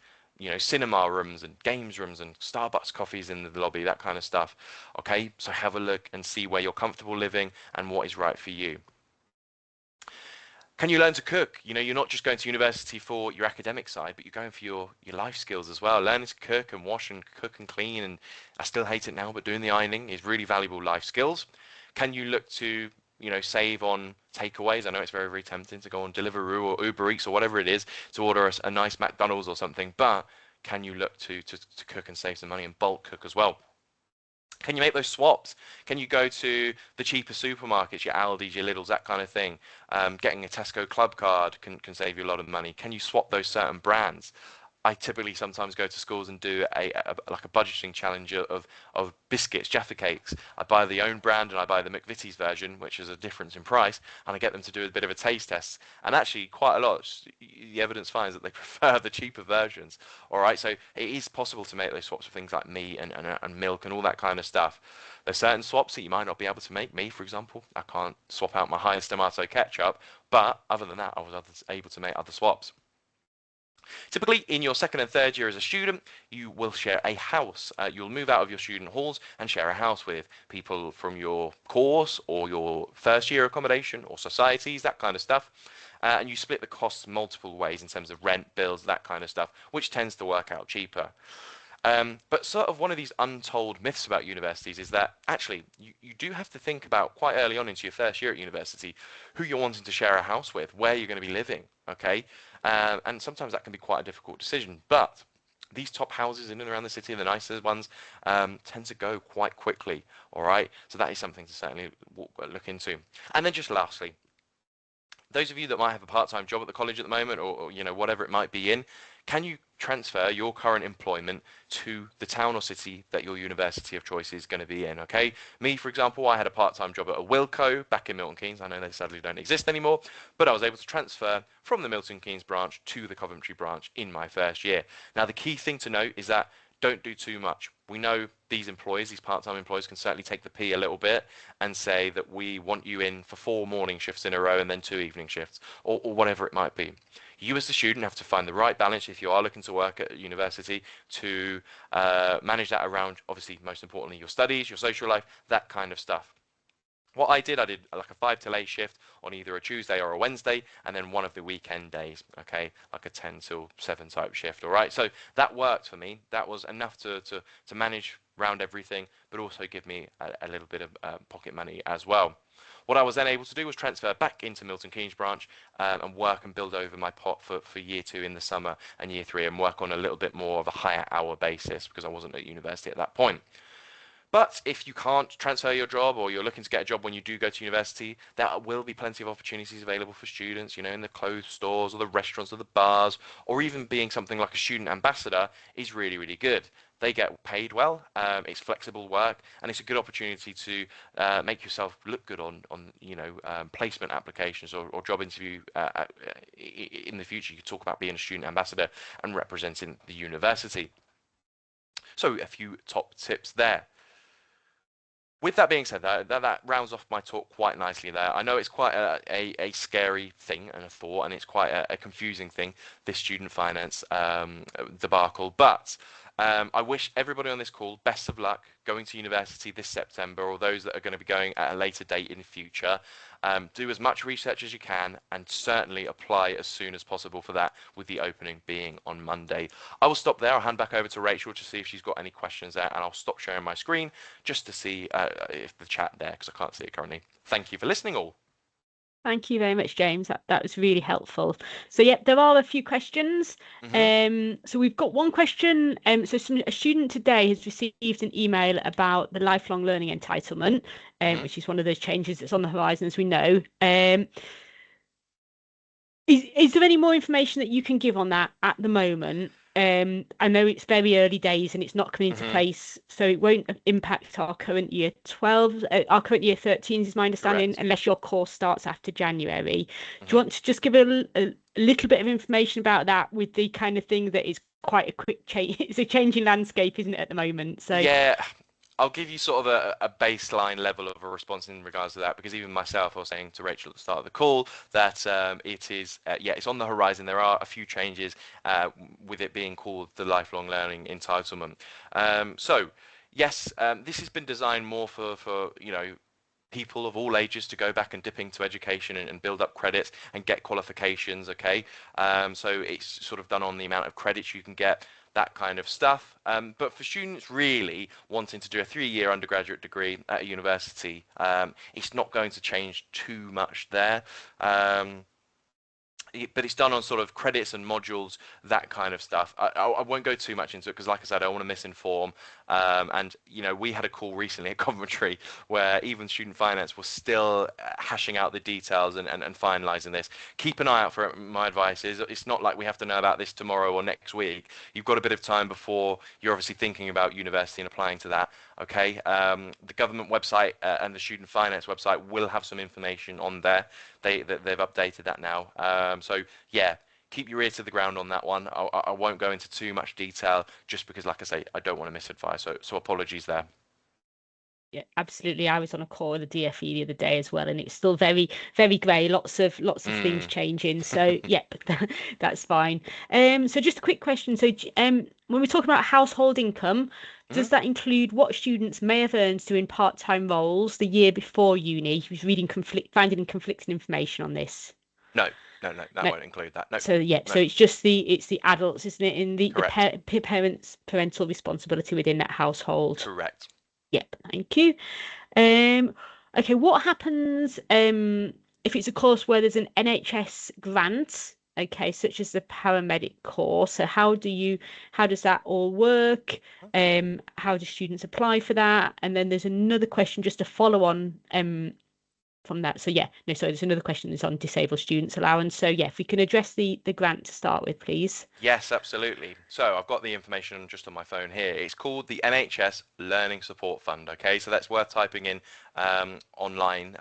Speaker 2: cinema rooms and games rooms and Starbucks coffees in the lobby, that kind of stuff, okay? So have a look and see where you're comfortable living and what is right for you. Can you learn to cook? You know, you're not just going to university for your academic side, but you're going for your life skills as well. Learning to cook and wash and cook and clean, and I still hate it now, but doing the ironing is really valuable life skills. Can you look to, you know, save on takeaways? I know it's very, very tempting to go on Deliveroo or Uber Eats or whatever it is to order a nice McDonald's or something, but can you look to cook and save some money and bulk cook as well? Can you make those swaps? Can you go to the cheaper supermarkets, your Aldi's, your Lidl's, that kind of thing? Getting a Tesco Club card can save you a lot of money. Can you swap those certain brands? I typically sometimes go to schools and do like a budgeting challenge of biscuits, Jaffa cakes. I buy the own brand and I buy the McVitie's version, which is a difference in price, and I get them to do a bit of a taste test. And actually, quite a lot, the evidence finds that they prefer the cheaper versions. All right, so it is possible to make those swaps for things like meat and milk and all that kind of stuff. There's certain swaps that you might not be able to make. Me, for example, I can't swap out my Heinz tomato ketchup, but other than that, I was able to make other swaps. Typically, in your second and third year as a student, you will share a house. You'll move out of your student halls and share a house with people from your course or your first year accommodation or societies, that kind of stuff. And you split the costs multiple ways in terms of rent, bills, that kind of stuff, which tends to work out cheaper. But sort of one of these untold myths about universities is that actually you do have to think about quite early on into your first year at university who you're wanting to share a house with, where you're going to be living, okay? And sometimes that can be quite a difficult decision. But these top houses in and around the city, the nicer ones, tend to go quite quickly, all right? So that is something to certainly look into. And then just lastly, those of you that might have a part-time job at the college at the moment or you know, whatever it might be in, can you transfer your current employment to the town or city that your university of choice is going to be in, okay? Me, for example, I had a part-time job at a Wilco back in Milton Keynes. I know they sadly don't exist anymore, but I was able to transfer from the Milton Keynes branch to the Coventry branch in my first year. Now, the key thing to note is that don't do too much. We know these employees, these part-time employees, can certainly take the pee a little bit and say that we want you in for 4 morning shifts in a row and then 2 evening shifts, or whatever it might be. You as the student have to find the right balance if you are looking to work at university to manage that around, obviously, most importantly, your studies, your social life, that kind of stuff. What I did like a 5 till 8 shift on either a Tuesday or a Wednesday, and then one of the weekend days, okay, like a 10 till 7 type shift, all right? So that worked for me. That was enough to manage around everything, but also give me a little bit of pocket money as well. What I was then able to do was transfer back into Milton Keynes branch and work and build over my pot for year 2 in the summer and year 3 and work on a little bit more of a higher hour basis because I wasn't at university at that point. But if you can't transfer your job or you're looking to get a job when you do go to university, there will be plenty of opportunities available for students, you know, in the clothes stores or the restaurants or the bars, or even being something like a student ambassador is really, really good. They get paid well, it's flexible work, and it's a good opportunity to make yourself look good on you know, placement applications or job interview in the future. You could talk about being a student ambassador and representing the university. So a few top tips there. With that being said, that rounds off my talk quite nicely there. I know it's quite a scary thing and a thought, and it's quite a confusing thing, this student finance debacle, but I wish everybody on this call best of luck going to university this September, or those that are going to be going at a later date in the future. Do as much research as you can and certainly apply as soon as possible for that, with the opening being on Monday. I will stop there. I'll hand back over to Rachel to see if she's got any questions there, and I'll stop sharing my screen just to see if the chat there, because I can't see it currently. Thank you for listening all.
Speaker 1: Thank you very much, James. That was really helpful. So yeah, there are a few questions. So we've got one question. So a student today has received an email about the lifelong learning entitlement, which is one of those changes that's on the horizon, as we know. Is there any more information that you can give on that at the moment? I know it's very early days and it's not coming into place, so it won't impact our current year 12, our current year 13s is my understanding,
Speaker 2: Correct.
Speaker 1: unless your course starts after January. Do you want to just give a little bit of information about that, with the kind of thing that is quite a quick change? It's a changing landscape, isn't it, at the moment? So
Speaker 2: yeah, I'll give you sort of a baseline level of a response in regards to that, because even myself, I was saying to Rachel at the start of the call that it is, yeah, it's on the horizon. There are a few changes with it being called the lifelong learning entitlement. So yes, this has been designed more for you know, people of all ages to go back and dip into education and build up credits and get qualifications. Okay, so it's sort of done on the amount of credits you can get, that kind of stuff. But for students really wanting to do a 3-year undergraduate degree at a university, it's not going to change too much there. But it's done on sort of credits and modules, that kind of stuff. I won't go too much into it because, like I said, I don't want to misinform. And we had a call recently at Coventry where even student finance was still hashing out the details and finalising this. Keep an eye out for it. My advice is it's not like we have to know about this tomorrow or next week. You've got a bit of time before you're obviously thinking about university and applying to that. Okay, the government website and the student finance website will have some information on there. They've updated that now. So yeah, keep your ear to the ground on that one. I won't go into too much detail just because, like I say, I don't want to misadvise. So apologies there.
Speaker 1: Yeah, absolutely. I was on a call with the DFE the other day as well, and it's still very, very grey. Lots of things changing. So yeah, that's fine. So just a quick question. So when we talk about household income, does that include what students may have earned doing part-time roles the year before uni? He was finding conflicting information on this.
Speaker 2: No, that won't include that. No.
Speaker 1: So yeah,
Speaker 2: no.
Speaker 1: so it's just the adults, isn't it? In the parents' parental responsibility within that household.
Speaker 2: Correct.
Speaker 1: Yep, thank you. Okay, what happens if it's a course where there's an NHS grant, okay, such as the paramedic course? So how does that all work? How do students apply for that? And then there's another question just to follow on from that. So there's another question that's on disabled students allowance. So yeah, if we can address the grant to start with, please.
Speaker 2: Yes, absolutely. So I've got the information just on my phone here. It's called the NHS Learning Support Fund. Okay, so that's worth typing in online,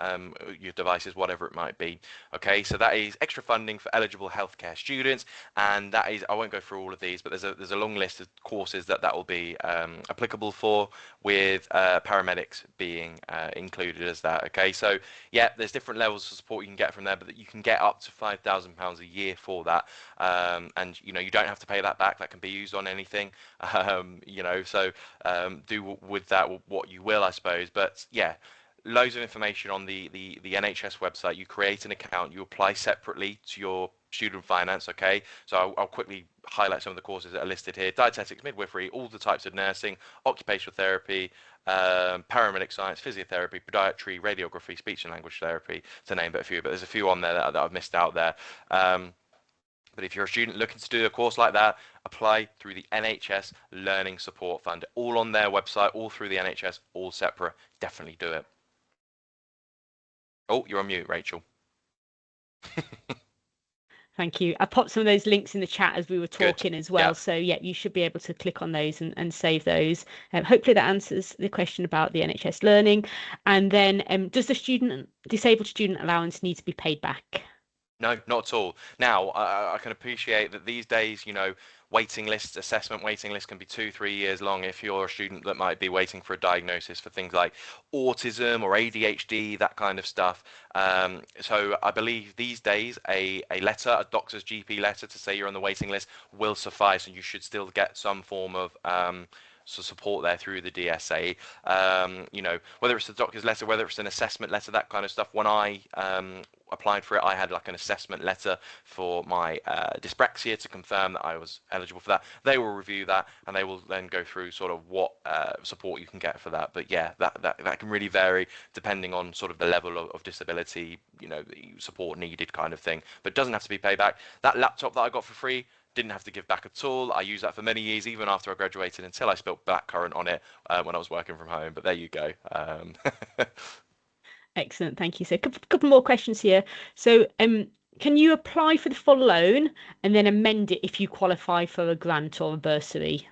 Speaker 2: your devices, whatever it might be. Okay, so that is extra funding for eligible healthcare students, and that is, I won't go through all of these, but there's a long list of courses that will be applicable for, with paramedics being included as that. Okay, so yeah, there's different levels of support you can get from there, but you can get up to £5,000 a year for that, and you don't have to pay that back. That can be used on anything, so do with that what you will, I suppose. But yeah, loads of information on the NHS website. You create an account, you apply separately to your student finance. Okay, so I'll quickly highlight some of the courses that are listed here: dietetics, midwifery, all the types of nursing, occupational therapy, paramedic science, physiotherapy, podiatry, radiography, speech and language therapy, to name but a few. But there's a few on there that I've missed out there. But if you're a student looking to do a course like that, apply through the NHS Learning Support Fund. All on their website, all through the NHS, all separate. Definitely do it. Oh, you're on mute, Rachel.
Speaker 1: Thank you. I popped some of those links in the chat as we were talking as well.
Speaker 2: Yeah.
Speaker 1: So yeah, you should be able to click on those and save those. Hopefully that answers the question about the NHS learning. And then does the disabled student allowance need to be paid back?
Speaker 2: No, not at all. Now, I can appreciate that these days, assessment waiting lists can be 2-3 years long if you're a student that might be waiting for a diagnosis for things like autism or ADHD, that kind of stuff. So I believe these days a doctor's GP letter to say you're on the waiting list will suffice, and you should still get some form of support there through the DSA. Whether it's a doctor's letter, whether it's an assessment letter, that kind of stuff. When I applied for it, I had like an assessment letter for my dyspraxia to confirm that I was eligible for that. They will review that, and they will then go through sort of what support you can get for that. But yeah, that can really vary depending on sort of the level of disability, the support needed, kind of thing. But it doesn't have to be paid back. That laptop that I got for free, didn't have to give back at all. I used that for many years, even after I graduated, until I spilled blackcurrant on it when I was working from home. But there you go.
Speaker 1: Excellent, thank you. So a couple more questions here. So can you apply for the full loan and then amend it if you qualify for a grant or a bursary?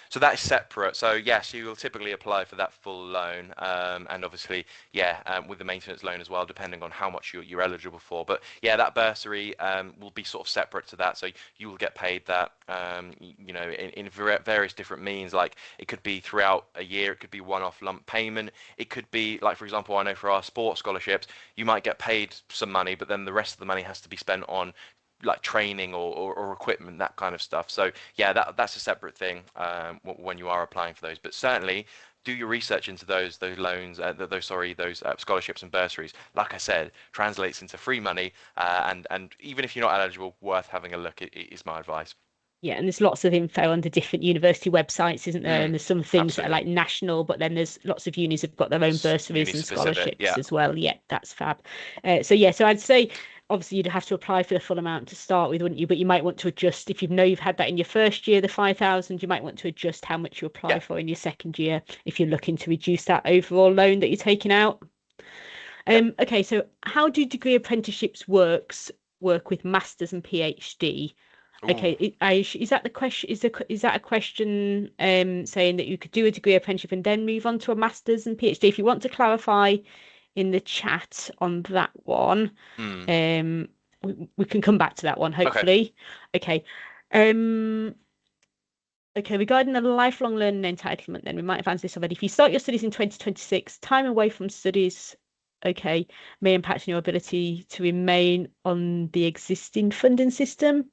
Speaker 2: So that is separate. So yes, you will typically apply for that full loan, and obviously, with the maintenance loan as well, depending on how much you're eligible for. But yeah, that bursary will be sort of separate to that. So you will get paid that, in various different means. Like it could be throughout a year, it could be one-off lump payment. It could be like, for example, I know for our sports scholarships, you might get paid some money, but then the rest of the money has to be spent on like training or equipment, that kind of stuff. So yeah, that's a separate thing when you are applying for those. But certainly do your research into those loans, those scholarships and bursaries. Like I said, translates into free money, and even if you're not eligible, worth having a look. Is my advice.
Speaker 1: Yeah, and there's lots of info on the different university websites, isn't there? And there's some things that are like national, but then there's lots of unis have got their own bursaries and scholarships as well. Yeah, that's fab. So I'd say obviously you'd have to apply for the full amount to start with, wouldn't you? But you might want to adjust if you've had that in your first year, the 5,000. You might want to adjust how much you apply for in your second year if you're looking to reduce that overall loan that you're taking out. Okay, so how do degree apprenticeships work with masters and PhD? Okay, is that the question? Is that a question saying that you could do a degree apprenticeship and then move on to a master's and PhD? If you want to clarify in the chat on that one, we can come back to that one hopefully. Okay. Okay, regarding the lifelong learning entitlement, then we might have answered this already. If you start your studies in 2026, time away from studies, okay, may impact on your ability to remain on the existing funding system.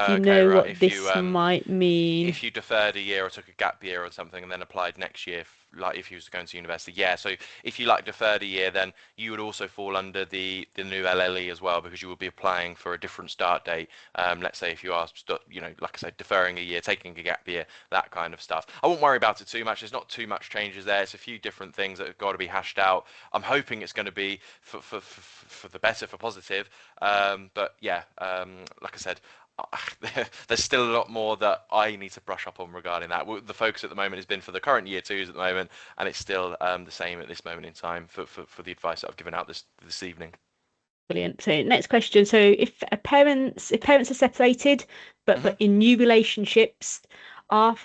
Speaker 1: Do you know what this might mean?
Speaker 2: If you deferred a year or took a gap year or something and then applied next year, like if you was going to university, yeah. So if you deferred a year, then you would also fall under the new LLE as well, because you would be applying for a different start date. Let's say if you are, like I said, deferring a year, taking a gap year, that kind of stuff. I won't worry about it too much. There's not too much changes there. It's a few different things that have got to be hashed out. I'm hoping it's going to be for the better, for positive. But yeah, like I said, there's still a lot more that I need to brush up on regarding that. The focus at the moment has been for the current year twos at the moment, and it's still the same at this moment in time for the advice that I've given out this evening.
Speaker 1: Brilliant. So next question. So if parents are separated, but in new relationships, are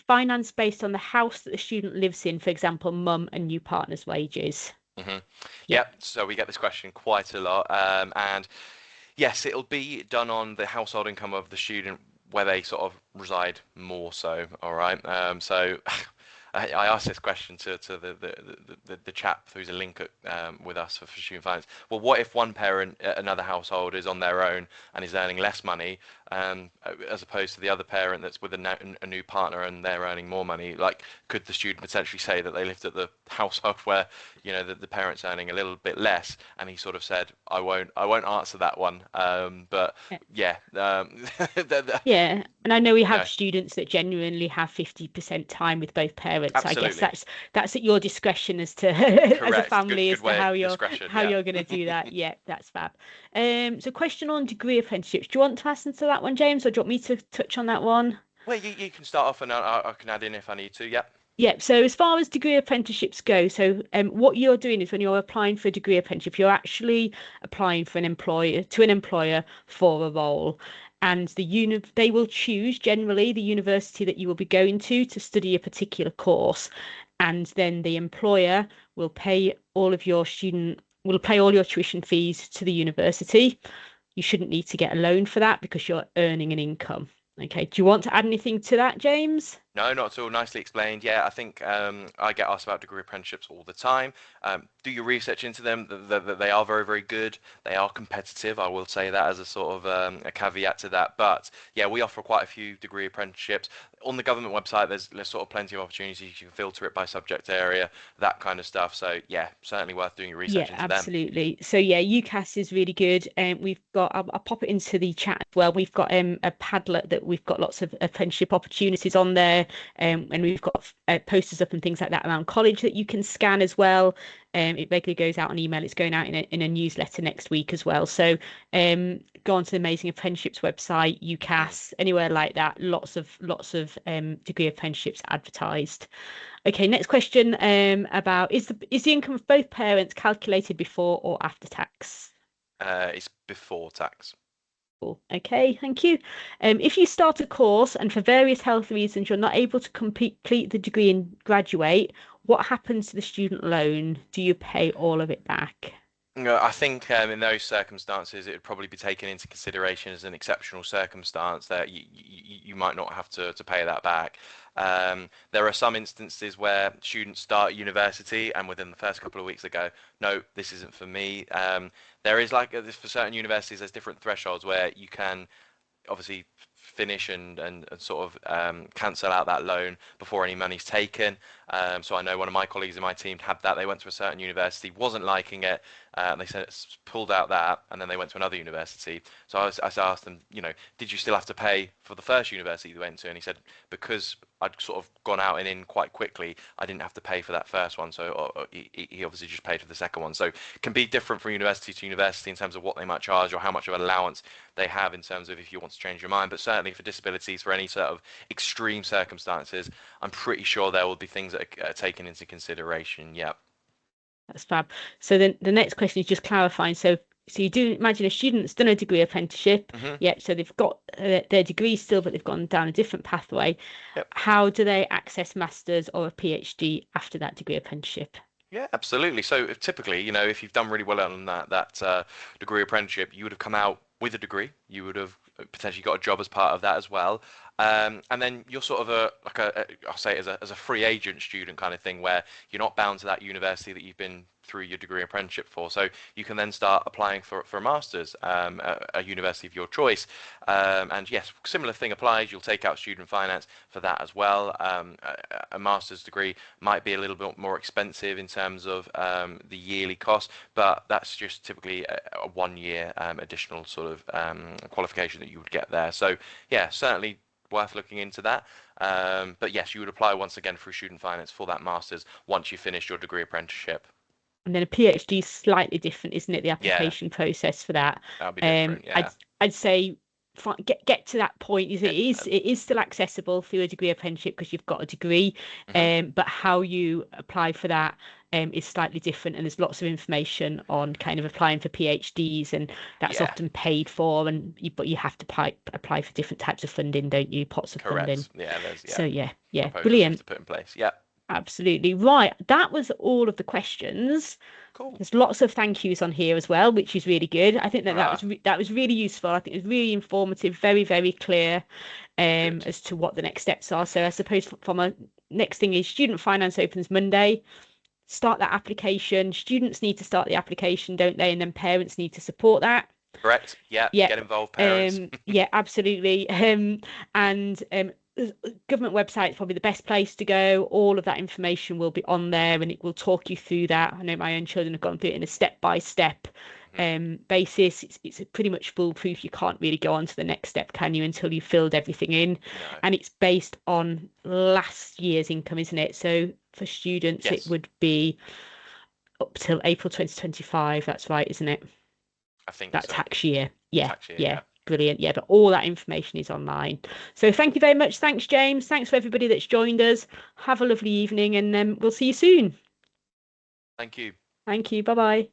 Speaker 1: finance based on the house that the student lives in, for example, mum and new partner's wages?
Speaker 2: Yep. So we get this question quite a lot, and yes, it'll be done on the household income of the student where they sort of reside more so. All right. So I asked this question to the chap who's a link with us for student finance. Well, what if one parent at another household is on their own and is earning less money, as opposed to the other parent that's with a new partner and they're earning more money? Like, could the student potentially say that they lived at the household where the parent's earning a little bit less? And he sort of said, I won't answer that one. But yeah.
Speaker 1: Yeah, and I know we have students that genuinely have 50% time with both parents.
Speaker 2: Absolutely.
Speaker 1: I guess that's at your discretion as to as a family
Speaker 2: good
Speaker 1: as to how you're going to do that. Yeah, that's fab. So question on degree apprenticeships. Do you want to answer to that one, James, or do you want me to touch on that one?
Speaker 2: Well, you can start off and I can add in if I need to. Yep.
Speaker 1: Yeah, so as far as degree apprenticeships go, so what you're doing is when you're applying for a degree apprenticeship, you're actually applying for an employer for a role, and they will choose generally the university that you will be going to study a particular course, and then the employer will pay all your tuition fees to the university. You shouldn't need to get a loan for that because you're earning an income. Okay, do you want to add anything to that, James?
Speaker 2: No, not at all. Nicely explained. Yeah, I think I get asked about degree apprenticeships all the time. Do your research into them. They are very, very good. They are competitive. I will say that as a sort of a caveat to that. But yeah, we offer quite a few degree apprenticeships. On the government website, there's sort of plenty of opportunities. You can filter it by subject area, that kind of stuff. So yeah, certainly worth doing your research into them.
Speaker 1: Yeah, absolutely. So yeah, UCAS is really good. And we've got, I'll pop it into the chat as well. We've got a Padlet that we've got lots of apprenticeship opportunities on there. And we've got posters up and things like that around college that you can scan as well. It regularly goes out on email. It's going out in a newsletter next week as well. So go on to the Amazing Apprenticeships website, UCAS, anywhere like that. Lots of degree apprenticeships advertised. Okay, next question about is the income of both parents calculated before or after tax?
Speaker 2: It's before tax.
Speaker 1: Okay, thank you. If you start a course and for various health reasons you're not able to complete the degree and graduate, what happens to the student loan? Do you pay all of it back?
Speaker 2: I think in those circumstances, it would probably be taken into consideration as an exceptional circumstance that you might not have to pay that back. There are some instances where students start university and within the first couple of weeks they go, no, this isn't for me. There is for certain universities, there's different thresholds where you can obviously finish and sort of cancel out that loan before any money's taken. So I know one of my colleagues in my team had that. They went to a certain university, wasn't liking it. They said it's pulled out that, and then they went to another university. So I asked them, did you still have to pay for the first university they went to? And he said, because I'd sort of gone out and in quite quickly, I didn't have to pay for that first one. So he obviously just paid for the second one. So it can be different from university to university in terms of what they might charge or how much of an allowance they have in terms of if you want to change your mind. But certainly for disabilities, for any sort of extreme circumstances, I'm pretty sure there will be things that are taken into consideration. Yeah.
Speaker 1: That's fab. So then the next question is just clarifying. So you do imagine a student that's done a degree apprenticeship. Yep. So they've got their degree still, but they've gone down a different pathway. Yep. How do they access masters or a PhD after that degree apprenticeship?
Speaker 2: Yeah, absolutely. So typically, if you've done really well on that degree apprenticeship, you would have come out with a degree. You would have potentially got a job as part of that as well. And then you're sort of I'll say it as a free agent student kind of thing, where you're not bound to that university that you've been through your degree apprenticeship for. So you can then start applying for a master's at a university of your choice. And yes, similar thing applies. You'll take out student finance for that as well. A master's degree might be a little bit more expensive in terms of the yearly cost, but that's just typically a 1 year additional sort of qualification that you would get there. So yeah, certainly worth looking into that. But yes, you would apply once again through student finance for that master's once you finish your degree apprenticeship.
Speaker 1: And then a PhD is slightly different, isn't it? The application process for that.
Speaker 2: That'll be different. Yeah.
Speaker 1: I'd say get to that point. It is still accessible through a degree apprenticeship because you've got a degree. But how you apply for that is slightly different, and there's lots of information on kind of applying for PhDs, and that's often paid for. But you have to apply for different types of funding, don't you? Pots of funding.
Speaker 2: Yeah.
Speaker 1: So yeah, brilliant.
Speaker 2: To put in place. Yeah.
Speaker 1: Absolutely right. That was all of the questions.
Speaker 2: Cool.
Speaker 1: There's lots of thank yous on here as well, which is really good. I think that was really useful. I think it was really informative, very, very clear as to what the next steps are. So I suppose from a next thing is student finance opens Monday. Start that application. Students need to start the application, don't they? And then parents need to support that.
Speaker 2: Correct. Yeah. Get involved, parents.
Speaker 1: Yeah, absolutely. Government website is probably the best place to go. All of that information will be on there, and it will talk you through that. I know my own children have gone through it in a step-by-step basis. It's pretty much foolproof. You can't really go on to the next step, can you, until you've filled everything in? No. And it's based on last year's income, isn't it? So for students, it would be up till April 2025. That's right, isn't it?
Speaker 2: I think
Speaker 1: that
Speaker 2: so.
Speaker 1: Tax year. Yeah. Brilliant. Yeah, but all that information is online. So thank you very much. Thanks, James. Thanks for everybody that's joined us. Have a lovely evening, and we'll see you soon.
Speaker 2: Thank you.
Speaker 1: Thank you. Bye-bye.